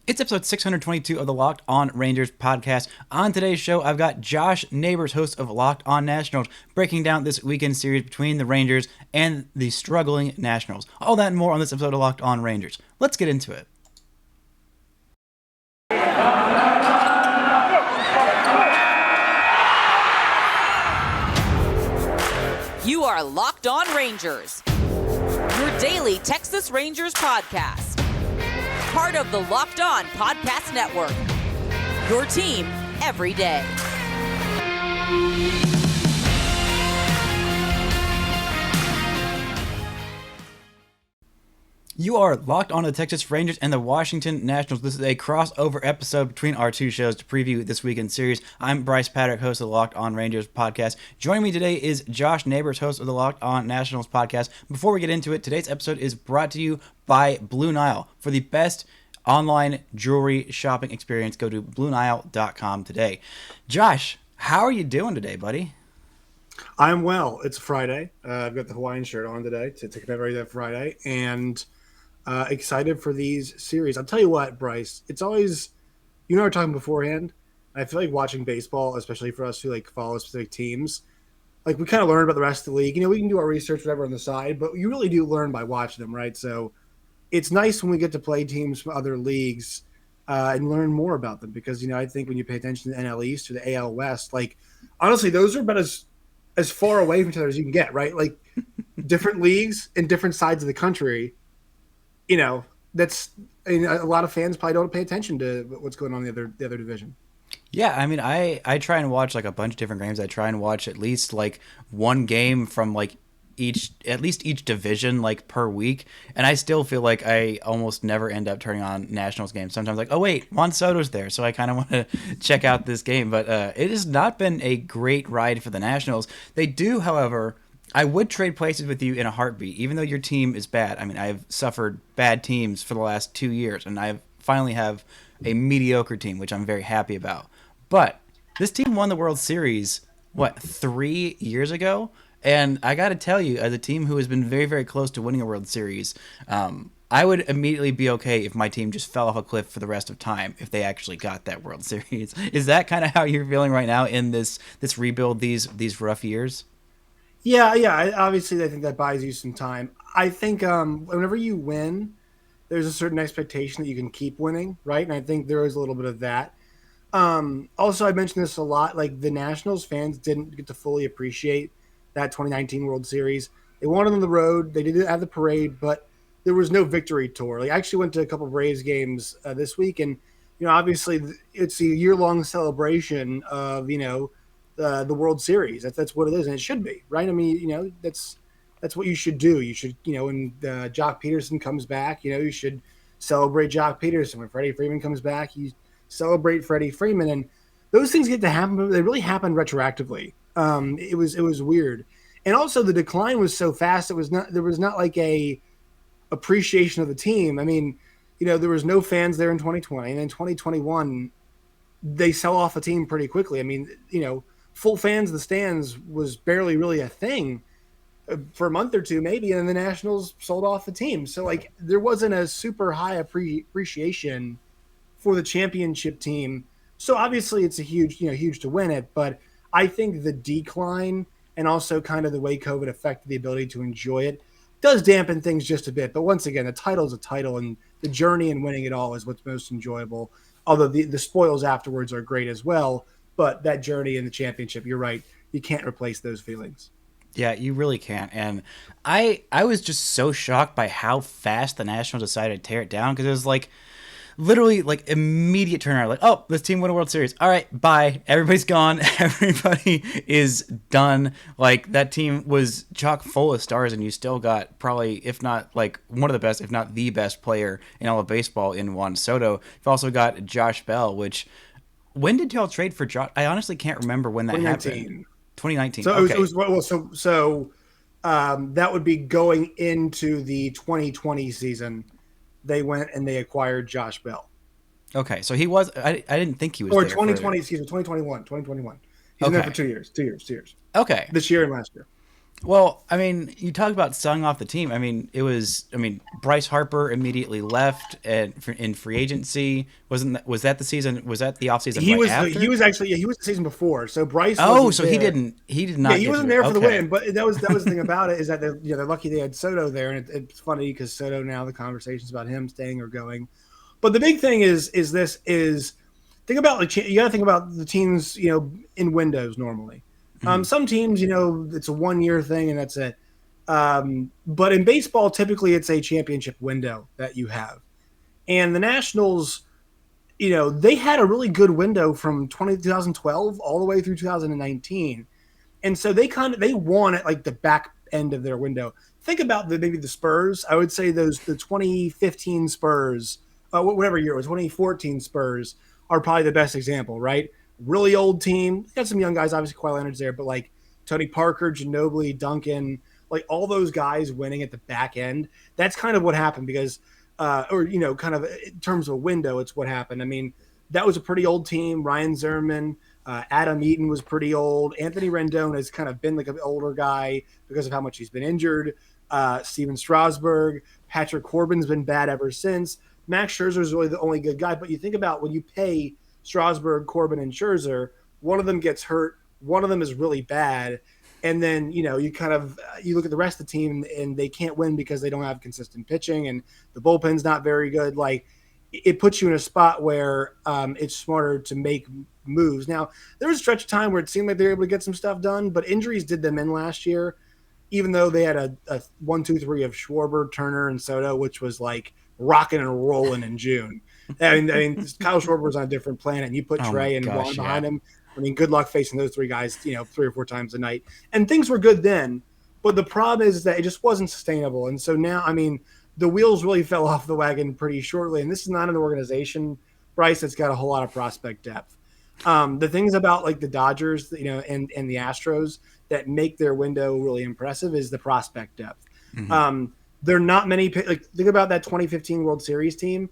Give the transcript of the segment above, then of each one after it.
It's episode 622 of the Locked On Rangers podcast. On today's show, I've got Josh Neighbors, host of Locked On Nationals, breaking down this weekend series between the Rangers and the struggling Nationals. All that and more on this episode of Locked On Rangers. Let's get into it. You are Locked On Rangers, your daily Texas Rangers podcast. Part of the Locked On Podcast Network, your team every day. You are locked on to the Texas Rangers and the Washington Nationals. This is a crossover episode between our two shows to preview this weekend series. I'm Bryce Paddock, host of the Locked On Rangers podcast. Joining me today is Josh Neighbors, host of the Locked On Nationals podcast. Before we get into it, today's episode is brought to you by Blue Nile. For the best online jewelry shopping experience, go to BlueNile.com today. Josh, how are you doing today, buddy? I'm well. It's Friday. I've got the Hawaiian shirt on today to commemorate that Friday, and excited for these series. I'll tell you what, Bryce, it's always, you know, we're talking beforehand. I feel like watching baseball, especially for us who like follow specific teams, like we kind of learn about the rest of the league. You know, we can do our research, whatever, on the side, but you really do learn by watching them, right? So it's nice when we get to play teams from other leagues and learn more about them because, you know, I think when you pay attention to the NL East or the AL West, like, honestly, those are about as far away from each other as you can get, right? Like, different leagues in different sides of the country, you know, that's, you know, a lot of fans probably don't pay attention to what's going on in the other division. Yeah, I mean, I try and watch like a bunch of different games. I try and watch at least like one game from like each division like per week, and I still feel like I almost never end up turning on Nationals games. Sometimes like, oh wait, Juan Soto's there, so I kind of want to check out this game. But it has not been a great ride for the Nationals. They do, however, I would trade places with you in a heartbeat, even though your team is bad. I mean, I've suffered bad teams for the last 2 years, and I finally have a mediocre team, which I'm very happy about. But this team won the World Series, 3 years ago? And I got to tell you, as a team who has been very, very close to winning a World Series, I would immediately be okay if my team just fell off a cliff for the rest of time if they actually got that World Series. Is that kind of how you're feeling right now in this rebuild, these rough years? Yeah. Obviously, I think that buys you some time. I think whenever you win, there's a certain expectation that you can keep winning, right? And I think there is a little bit of that. Also, I mentioned this a lot, like the Nationals fans didn't get to fully appreciate that 2019 World Series. They won on the road. They did have the parade, but there was no victory tour. Like, I actually went to a couple of Braves games this week, and, you know, obviously it's a year-long celebration of, you know, the World Series. That's what it is, and it should be, right? I mean, you know, that's what you should do. You should, you know, when Jock Peterson comes back, you know, you should celebrate Jock Peterson. When Freddie Freeman comes back, you celebrate Freddie Freeman, and those things get to happen, but they really happen retroactively. It was weird, and also the decline was so fast. There was not like a appreciation of the team. I mean, you know, there was no fans there in 2020, and in 2021 they sell off a team pretty quickly. I mean, you know, full fans in the stands was barely really a thing for a month or two maybe, and the Nationals sold off the team. So like there wasn't a super high appreciation for the championship team. So obviously it's huge to win it, but I think the decline and also kind of the way COVID affected the ability to enjoy it does dampen things just a bit. But once again, the title is a title, and the journey and winning it all is what's most enjoyable. Although the spoils afterwards are great as well, but that journey in the championship, you're right, you can't replace those feelings. Yeah, you really can't. And I was just so shocked by how fast the Nationals decided to tear it down, because it was like literally like immediate turnaround. Like, oh, this team won a World Series. All right, bye. Everybody's gone. Everybody is done. Like, that team was chock full of stars, and you still got probably, if not like one of the best, if not the best player in all of baseball in Juan Soto. You've also got Josh Bell, which, when did y'all trade for Josh? I honestly can't remember when that happened. 2019. So okay. it was that would be going into the 2020 season. They went and they acquired Josh Bell. Okay, so he was. I didn't think he was. Or there 2020, excuse me, 2021. He's been there for 2 years. 2 years. Okay. This year and last year. Well, I mean, you talk about selling off the team. I mean, Bryce Harper immediately left in free agency. Was that the season? Was that the offseason right He after? was actually he was the season before. So Bryce Oh, wasn't so he there. didn't. He did Yeah, not he get wasn't to. there for the Okay. win, but that was the thing about it is that they're lucky they had Soto there, and it's funny because Soto now the conversations about him staying or going. But the big thing is think about like you got to think about the teams in windows normally. Mhm. Some teams it's a 1 year thing and that's it. But in baseball, typically it's a championship window that you have, and the Nationals they had a really good window from 2012 all the way through 2019, and so they won at like the back end of their window. Think about maybe the Spurs. I would say the 2015 Spurs, whatever year it was, 2014 Spurs are probably the best example, right? Really old team. Got some young guys, obviously Kawhi Leonard's there, but like Tony Parker, Ginobili, Duncan, like all those guys winning at the back end. That's kind of what happened because, kind of in terms of a window, it's what happened. I mean, that was a pretty old team. Ryan Zimmerman, Adam Eaton was pretty old. Anthony Rendon has kind of been like an older guy because of how much he's been injured. Steven Strasburg, Patrick Corbin's been bad ever since. Max Scherzer is really the only good guy. But you think about when you pay Strasburg, Corbin, and Scherzer, one of them gets hurt, one of them is really bad, and then you kind of you look at the rest of the team and they can't win because they don't have consistent pitching and the bullpen's not very good. Like it puts you in a spot where it's smarter to make moves. Now, there was a stretch of time where it seemed like they were able to get some stuff done, but injuries did them in last year, even though they had a 1, 2, 3 of Schwarber, Turner, and Soto, which was like rocking and rolling in June. I mean, Kyle Schwarber was on a different planet, and you put Oh my Trey and Juan gosh, yeah. behind him. I mean, good luck facing those three guys, 3 or 4 times a night. And things were good then, but the problem is that it just wasn't sustainable. And so now, I mean, the wheels really fell off the wagon pretty shortly. And this is not an organization, Bryce, that's got a whole lot of prospect depth. The things about like the Dodgers, and the Astros that make their window really impressive is the prospect depth. Hmm. There are not many. Like think about that 2015 World Series team,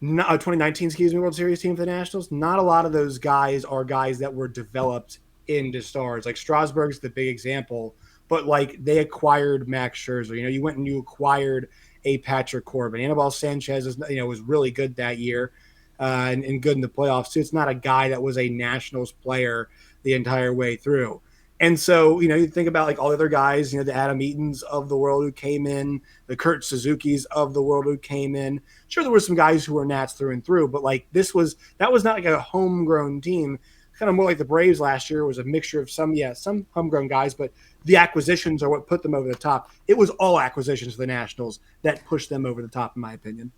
2019, World Series team for the Nationals. Not a lot of those guys are guys that were developed into stars. Like Strasburg's the big example, but like they acquired Max Scherzer. You went and you acquired a Patrick Corbin. Anibal Sanchez was really good that year, and good in the playoffs too. It's not a guy that was a Nationals player the entire way through. And so, you think about like all the other guys, the Adam Eatons of the world who came in, the Kurt Suzuki's of the world who came in. Sure, there were some guys who were Nats through and through, but like that was not like a homegrown team. Kind of more like the Braves last year was a mixture of some homegrown guys, but the acquisitions are what put them over the top. It was all acquisitions for the Nationals that pushed them over the top, in my opinion.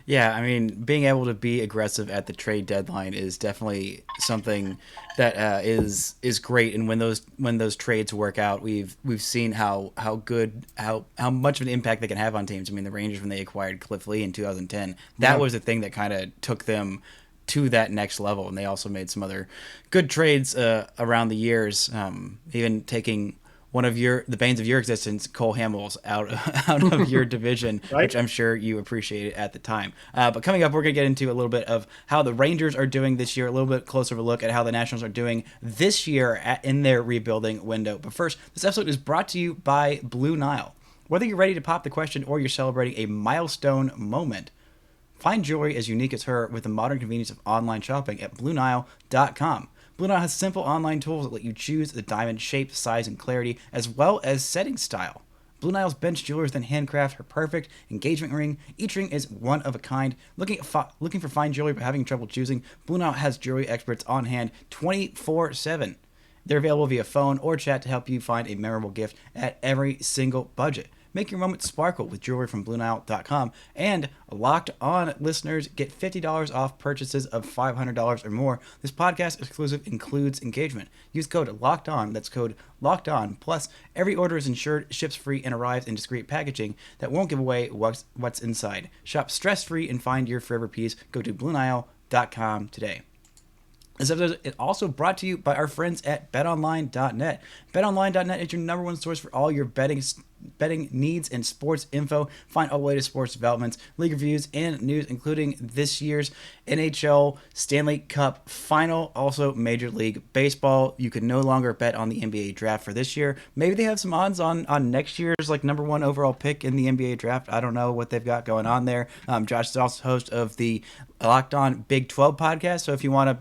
Yeah, I mean, being able to be aggressive at the trade deadline is definitely something that is great. And when those trades work out, we've seen how much of an impact they can have on teams. I mean, the Rangers when they acquired Cliff Lee in 2010, that Yeah. was the thing that kind of took them to that next level. And they also made some other good trades around the years, even taking one of the banes of your existence, Cole Hamels, out of your division, Right? which I'm sure you appreciated at the time. But coming up, we're going to get into a little bit of how the Rangers are doing this year, a little bit closer of a look at how the Nationals are doing this year in their rebuilding window. But first, this episode is brought to you by Blue Nile. Whether you're ready to pop the question or you're celebrating a milestone moment, find jewelry as unique as her with the modern convenience of online shopping at BlueNile.com. Blue Nile has simple online tools that let you choose the diamond shape, size, and clarity, as well as setting style. Blue Nile's bench jewelers then handcraft her perfect engagement ring. Each ring is one of a kind. Looking for fine jewelry but having trouble choosing? Blue Nile has jewelry experts on hand 24/7. They're available via phone or chat to help you find a memorable gift at every single budget. Make your moment sparkle with jewelry from BlueNile.com. And Locked On listeners get $50 off purchases of $500 or more. This podcast exclusive includes engagement. Use code Locked On. That's code Locked On. Plus, every order is insured, ships free, and arrives in discreet packaging that won't give away what's inside. Shop stress-free and find your forever piece. Go to BlueNile.com today. This episode is also brought to you by our friends at BetOnline.net. BetOnline.net is your number one source for all your betting needs and sports info. Find all the latest sports developments, league reviews, and news, including this year's NHL Stanley Cup Final, also Major League Baseball. You can no longer bet on the NBA draft for this year. Maybe they have some odds on next year's like number one overall pick in the NBA draft. I don't know what they've got going on there. Josh is also host of the Locked On Big 12 podcast, so if you want to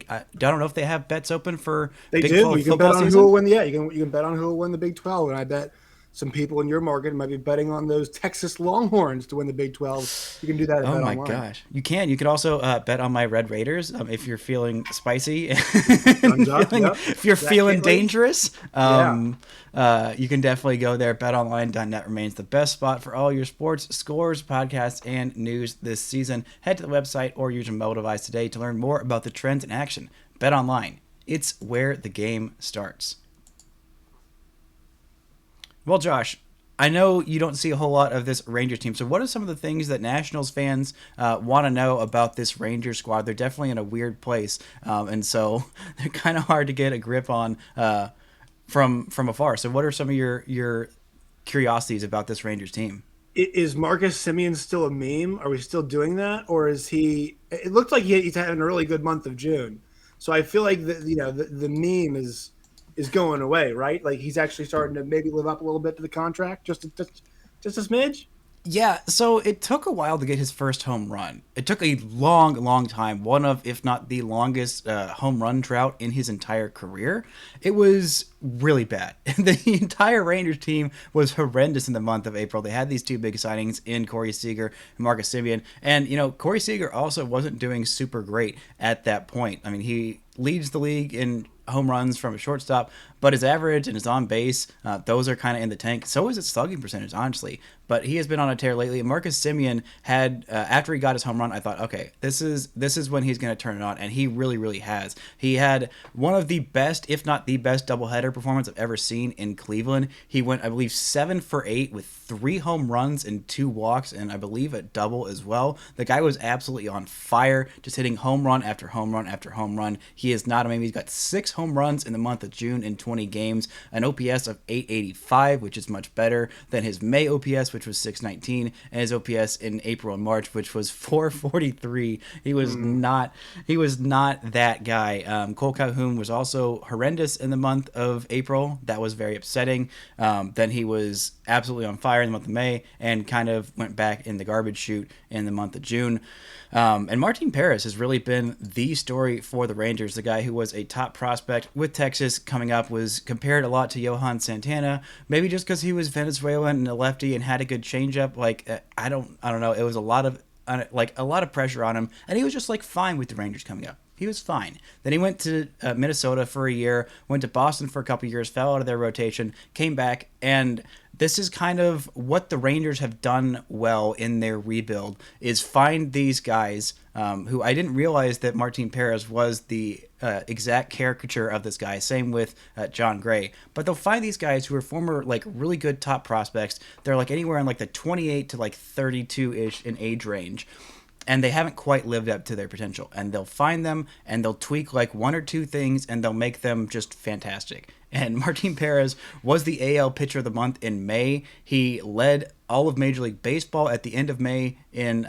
I don't know if they have bets open for they Big do. 12 You can football bet on season. who will win. Yeah, you can bet on who will win the Big 12, and I bet some people in your market might be betting on those Texas Longhorns to win the Big 12. You can do that at Oh my BetOnline. gosh, you can. You could also bet on my Red Raiders if you're feeling spicy. If you're feeling dangerous, you can definitely go there. BetOnline.net remains the best spot for all your sports scores, podcasts, and news this season. Head to the website or use your mobile device today to learn more about the trends in action. BetOnline, it's where the game starts. Well, Josh, I know you don't see a whole lot of this Rangers team. So what are some of the things that Nationals fans want to know about this Rangers squad? They're definitely in a weird place. And so they're kind of hard to get a grip on from afar. So what are some of your curiosities about this Rangers team? Is Marcus Simeon still a meme? Are we still doing that? Or is he – it looked like he's having a really good month of June. So I feel like the meme is going away, right? Like he's actually starting to maybe live up a little bit to the contract, just a smidge. Yeah, so it took a while to get his first home run. It took a long time, one of, if not the longest home run drought in his entire career. It was really bad. The entire Rangers team was horrendous in the month of April. They had these two big signings in Corey Seager and Marcus Semien. And, Corey Seager also wasn't doing super great at that point. I mean, he leads the league in home runs from a shortstop, but his average and his on base, those are kind of in the tank. So is his slugging percentage, honestly. But he has been on a tear lately. Marcus Semien had, after he got his home run, I thought, okay, this is when he's going to turn it on, and he really has. He had one of the best, if not the best, doubleheader performance I've ever seen in Cleveland. He went, I believe, 7 for 8 with 3 home runs and 2 walks, and I believe a double as well. The guy was absolutely on fire, just hitting home run after home run after home run. He is not a meme. He's got 6 home runs in the month of June in 20 games, an OPS of 885, which is much better than his May OPS, which was 619, and his OPS in April and March, which was 443. He was not that guy. Cole Calhoun was also horrendous in the month of April. That was very upsetting. Then he was absolutely on fire in the month of May and kind of went back in the garbage chute in the month of June. And Martine Perez has really been the story for the Rangers. The guy who was a top prospect with Texas coming up was compared a lot to Johan Santana, maybe just because he was Venezuelan and a lefty and had a good changeup. Like I don't know. It was a lot of pressure on him, and he was just like fine with the Rangers coming up. He was fine. Then he went to Minnesota for a year, went to Boston for a couple years, fell out of their rotation, came back, and this is kind of what the Rangers have done well in their rebuild, is find these guys who I didn't realize that Martine Perez was the exact caricature of this guy. Same with John Gray. But they'll find these guys who are former like really good top prospects. They're like anywhere in like the 28 to like 32-ish in age range. And they haven't quite lived up to their potential. And they'll find them, and they'll tweak like 1 or 2 things, and they'll make them just fantastic. And Martine Perez was the AL Pitcher of the Month in May. He led all of Major League Baseball at the end of May in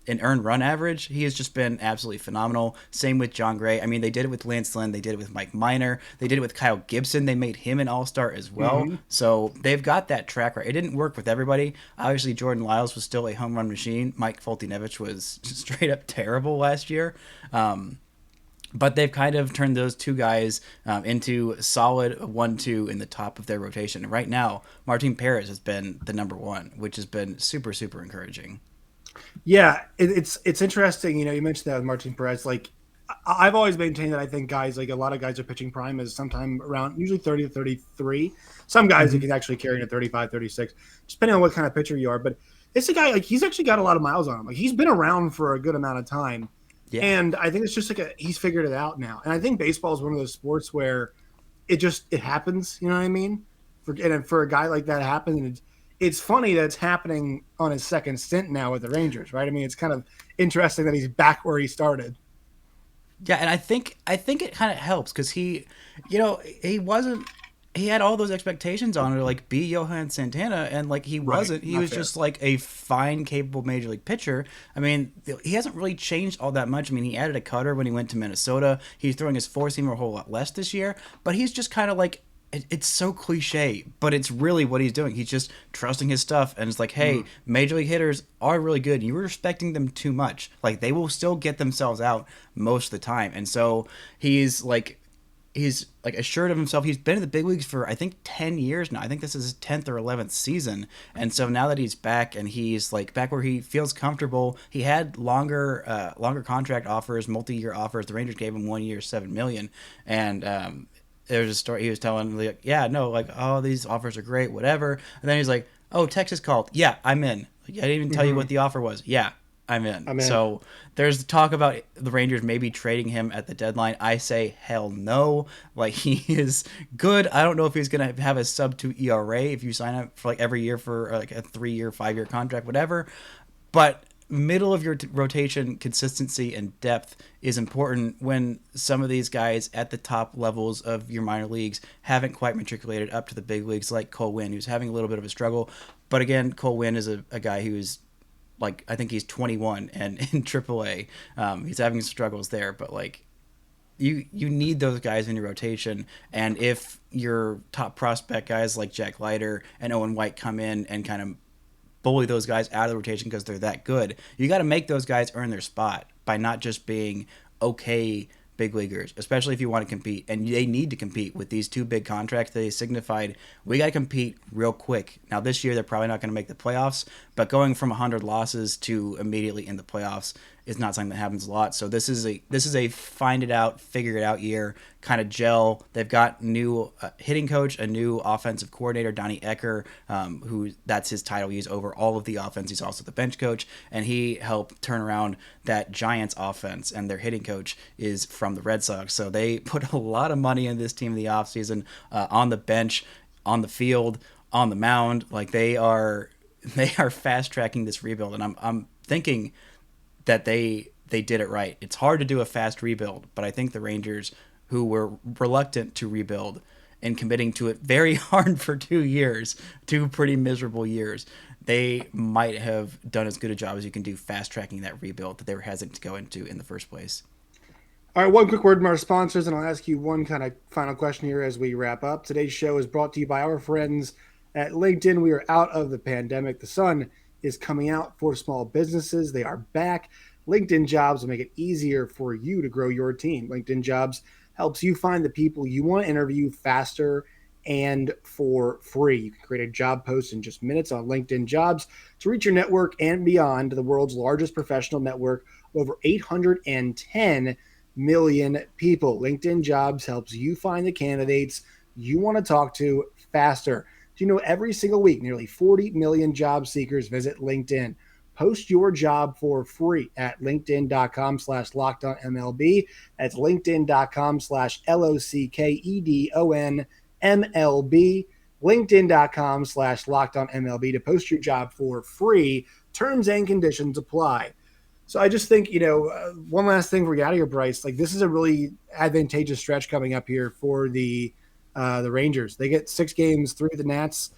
earned run average. He has just been absolutely phenomenal. Same with John Gray. I mean, they did it with Lance Lynn. They did it with Mike Minor. They did it with Kyle Gibson. They made him an all-star as well. Mm-hmm. So they've got that track record. It didn't work with everybody. Obviously, Jordan Lyles was still a home run machine. Mike Foltynewicz was straight up terrible last year. But they've kind of turned those 2 guys into solid 1-2 in the top of their rotation. And right now, Martine Perez has been the number 1, which has been super encouraging. Yeah, it's interesting. You mentioned that with Martine Perez. Like, I've always maintained that I think guys, like a lot of guys are pitching prime is sometime around usually 30 to 33. Some guys you can actually carry to 35, 36, depending on what kind of pitcher you are. But it's a guy, like, he's actually got a lot of miles on him. Like, he's been around for a good amount of time. Yeah. And I think it's just like he's figured it out now. And I think baseball is one of those sports where it happens. You know what I mean? For a guy like that to happen, and it's funny that it's happening on his second stint now with the Rangers, right? I mean, it's kind of interesting that he's back where he started. Yeah, and I think it kind of helps because he wasn't. He had all those expectations on her, like be Johan Santana, and like he Right. wasn't. He Not was fair. just like a fine, capable major league pitcher. I mean, he hasn't really changed all that much. I mean, he added a cutter when he went to Minnesota. He's throwing his four seamer a whole lot less this year, but he's just kind of like it's so cliche, but it's really what he's doing. He's just trusting his stuff, and it's like, hey, major league hitters are really good. And you're respecting them too much. Like they will still get themselves out most of the time, and so he's like assured of himself. He's been in the big leagues for I think 10 years now. I think this is his 10th or 11th season. And so now that he's back and he's like back where he feels comfortable, he had longer contract offers, multi-year offers. The Rangers gave him 1 year, 7 million. And there's a story he was telling, like, yeah, no, like, oh, these offers are great, whatever. And then he's like, oh, Texas called. Yeah, I'm in. Like, I didn't even tell you what the offer was. Yeah, I'm in. I'm in. So there's talk about the Rangers maybe trading him at the deadline. I say hell no. Like he is good. I don't know if he's gonna have a sub-2 ERA if you sign up for like every year for like a 3-year, 5-year contract, whatever. But middle of your rotation consistency and depth is important when some of these guys at the top levels of your minor leagues haven't quite matriculated up to the big leagues, like Cole Winn, who's having a little bit of a struggle. But again, Cole Winn is a guy who's like, I think he's 21 and in AAA. He's having struggles there, but like you need those guys in your rotation. And if your top prospect guys like Jack Leiter and Owen White come in and kind of bully those guys out of the rotation because they're that good, you got to make those guys earn their spot by not just being okay big leaguers, especially if you want to compete. And they need to compete with these two big contracts. They signified we got to compete real quick. Now this year they're probably not going to make the playoffs, but going from 100 losses to immediately in the playoffs is not something that happens a lot. So this is a find it out, figure it out year, kind of gel. They've got new hitting coach, a new offensive coordinator, Donnie Ecker, who that's his title. He's over all of the offense. He's also the bench coach, and he helped turn around that Giants offense, and their hitting coach is from the Red Sox. So they put a lot of money in this team in the offseason, on the bench, on the field, on the mound. Like they are fast tracking this rebuild, and I'm thinking that they did it right. It's hard to do a fast rebuild, but I think the Rangers, who were reluctant to rebuild and committing to it very hard for 2 years, 2 pretty miserable years, they might have done as good a job as you can do fast tracking that rebuild that they were hesitant to go into in the first place. All right, one quick word from our sponsors, and I'll ask you one kind of final question here as we wrap up. Today's show is brought to you by our friends at LinkedIn. We are out of the pandemic. The sun is coming out for small businesses. They are back. LinkedIn Jobs will make it easier for you to grow your team. LinkedIn Jobs helps you find the people you want to interview faster and for free. You can create a job post in just minutes on LinkedIn Jobs to reach your network and beyond, the world's largest professional network of over 810 million people. LinkedIn Jobs helps you find the candidates you want to talk to faster. Do you know every single week, nearly 40 million job seekers visit LinkedIn? Post your job for free at linkedin.com/lockedonmlb. That's linkedin.com/LOCKEDONMLB. LinkedIn.com/lockedonmlb to post your job for free. Terms and conditions apply. So I just think, one last thing for we get out of here, Bryce. Like, this is a really advantageous stretch coming up here for the Rangers. They get 6 games, 3 with the Nats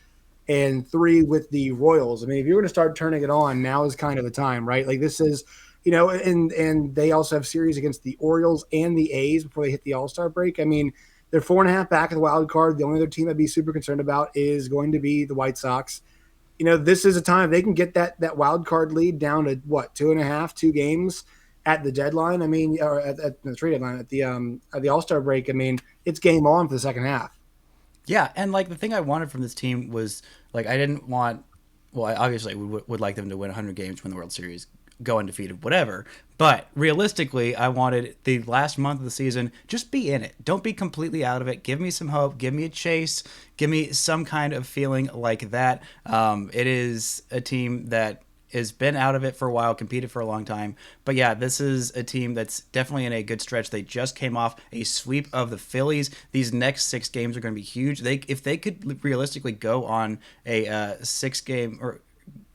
and 3 with the Royals. I mean, if you're going to start turning it on, now is kind of the time, right? Like this is, and they also have series against the Orioles and the A's before they hit the All-Star break. I mean, they're 4.5 back of the wild card. The only other team I'd be super concerned about is going to be the White Sox. This is a time they can get that wild card lead down to 2.5, 2 games at the deadline. I mean, or at the trade deadline at the All-Star break. I mean, it's game on for the second half. Yeah, and like the thing I wanted from this team was like I didn't want. Well, I obviously would like them to win 100 games, win the World Series, go undefeated, whatever. But realistically, I wanted the last month of the season just be in it. Don't be completely out of it. Give me some hope. Give me a chase. Give me some kind of feeling like that. It is a team that has been out of it for a while, competed for a long time. But yeah, this is a team that's definitely in a good stretch. They just came off a sweep of the Phillies. These next 6 games are going to be huge. If they could realistically go on a 6-game or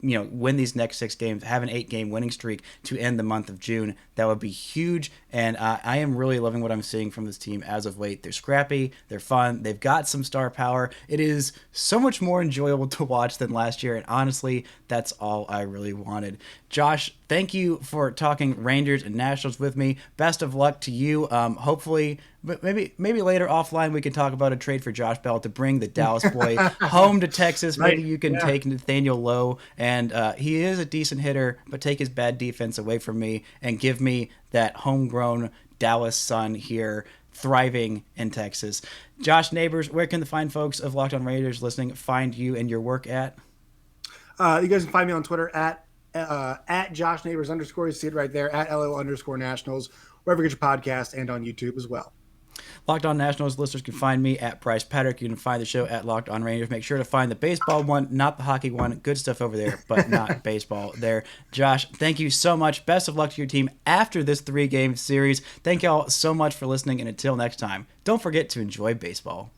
win these next 6 games, have an 8-game winning streak to end the month of June. That would be huge. And I am really loving what I'm seeing from this team as of late. They're scrappy, they're fun, they've got some star power. It is so much more enjoyable to watch than last year. And honestly, that's all I really wanted. Josh, thank you for talking Rangers and Nationals with me. Best of luck to you. Hopefully, but maybe later offline we can talk about a trade for Josh Bell to bring the Dallas boy home to Texas. Maybe you can take Nathaniel Lowe, and he is a decent hitter, but take his bad defense away from me and give me that homegrown Dallas son here thriving in Texas. Josh Neighbors, where can the fine folks of Locked On Raiders listening find you and your work at? You guys can find me on Twitter at Josh Neighbors _ you see it right there, at LO _ Nationals, wherever you get your podcast, and on YouTube as well. Locked On Nationals listeners can find me at Bryce Patrick. You can find the show at Locked On Rangers. Make sure to find the baseball one, not the hockey one. Good stuff over there, but not baseball there. Josh, thank you so much. Best of luck to your team after this 3-game series. Thank y'all so much for listening, and until next time, don't forget to enjoy baseball.